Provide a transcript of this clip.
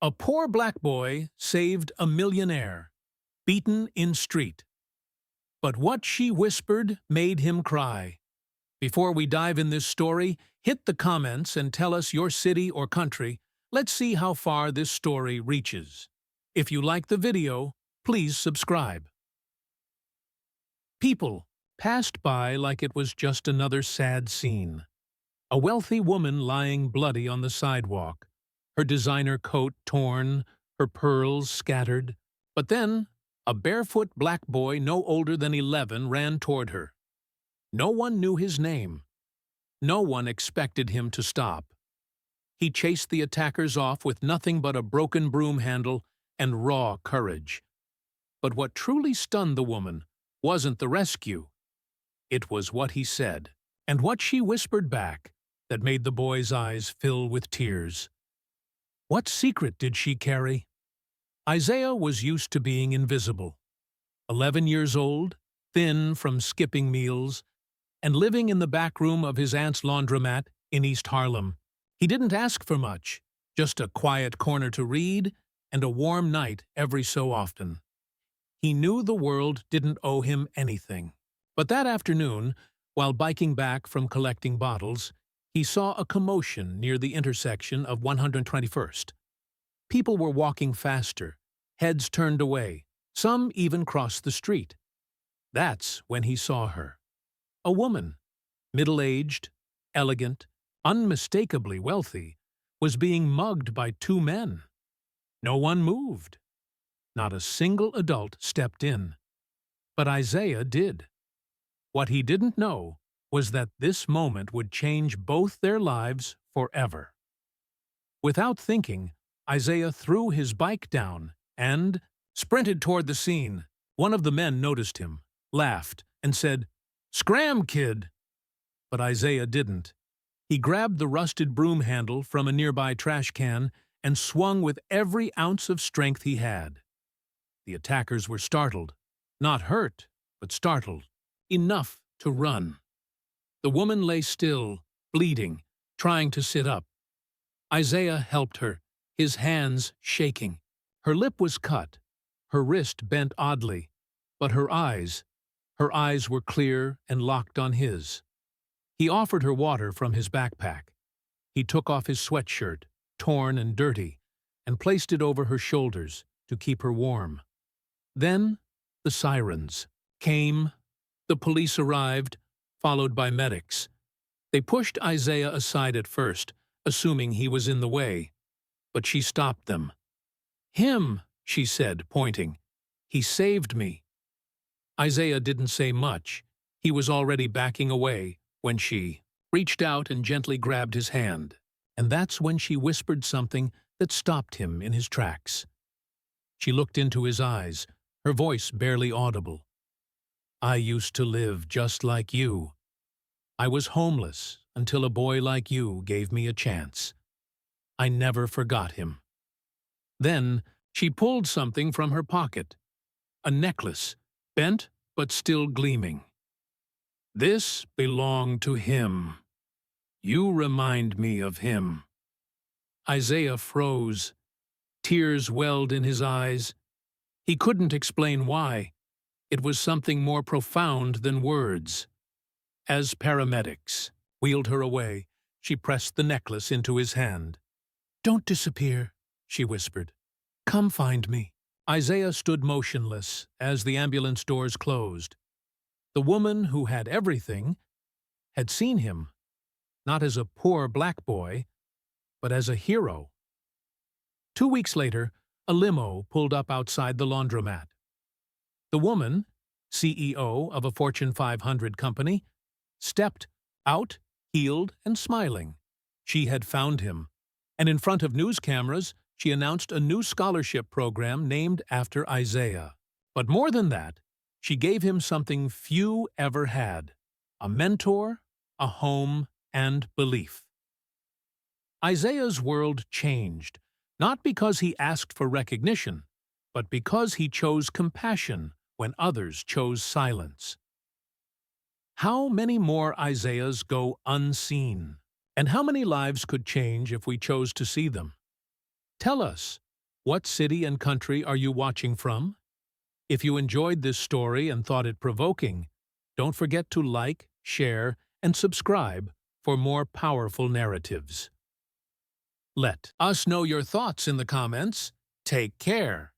A poor black boy saved a millionaire, beaten in street. But what she whispered made him cry. Before we dive in this story, hit the comments and tell us your city or country. Let's see how far this story reaches. If you like the video, please subscribe. People passed by like it was just another sad scene. A wealthy woman lying bloody on the sidewalk, her designer coat torn, her pearls scattered. But then, a barefoot black boy no older than 11 ran toward her. No one knew his name. No one expected him to stop. He chased the attackers off with nothing but a broken broom handle and raw courage. But what truly stunned the woman wasn't the rescue. It was what he said, and what she whispered back, that made the boy's eyes fill with tears. What secret did she carry? Isaiah was used to being invisible. 11 years old, thin from skipping meals, and living in the back room of his aunt's laundromat in East Harlem. He didn't ask for much, just a quiet corner to read and a warm night every so often. He knew the world didn't owe him anything. But that afternoon, while biking back from collecting bottles, he saw a commotion near the intersection of 121st. People were walking faster, heads turned away, some even crossed the street. That's when he saw her. A woman, middle-aged, elegant, unmistakably wealthy, was being mugged by two men. No one moved. Not a single adult stepped in. But Isaiah did. What he didn't know was that this moment would change both their lives forever. Without thinking, Isaiah threw his bike down and sprinted toward the scene. One of the men noticed him, laughed, and said, "Scram, kid!" But Isaiah didn't. He grabbed the rusted broom handle from a nearby trash can and swung with every ounce of strength he had. The attackers were startled. Not hurt, but startled. Enough to run. The woman lay still, bleeding, trying to sit up. Isaiah helped her, his hands shaking. Her lip was cut, her wrist bent oddly, but her eyes were clear and locked on his. He offered her water from his backpack. He took off his sweatshirt, torn and dirty, and placed it over her shoulders to keep her warm. Then the sirens came. The police arrived, followed by medics. They pushed Isaiah aside at first, assuming he was in the way. But she stopped them. "Him," she said, pointing. "He saved me." Isaiah didn't say much. He was already backing away when she reached out and gently grabbed his hand. And that's when she whispered something that stopped him in his tracks. She looked into his eyes, her voice barely audible. "I used to live just like you. I was homeless until a boy like you gave me a chance. I never forgot him." Then she pulled something from her pocket. A necklace, bent but still gleaming. "This belonged to him. You remind me of him." Isaiah froze. Tears welled in his eyes. He couldn't explain why. It was something more profound than words. As paramedics wheeled her away, she pressed the necklace into his hand. "Don't disappear," she whispered. "Come find me." Isaiah stood motionless as the ambulance doors closed. The woman who had everything had seen him, not as a poor black boy, but as a hero. 2 weeks later, a limo pulled up outside the laundromat. The woman, CEO of a Fortune 500 company, stepped out, healed and smiling. She had found him, and in front of news cameras, she announced a new scholarship program named after Isaiah. But more than that, she gave him something few ever had: a mentor, a home, and belief. Isaiah's world changed, not because he asked for recognition, but because he chose compassion when others chose silence. How many more Isaiahs go unseen? And how many lives could change if we chose to see them? Tell us What city and country are you watching from? If you enjoyed this story and thought it provoking, don't forget to like, share, and subscribe for more powerful narratives. Let us know your thoughts in the comments. Take care.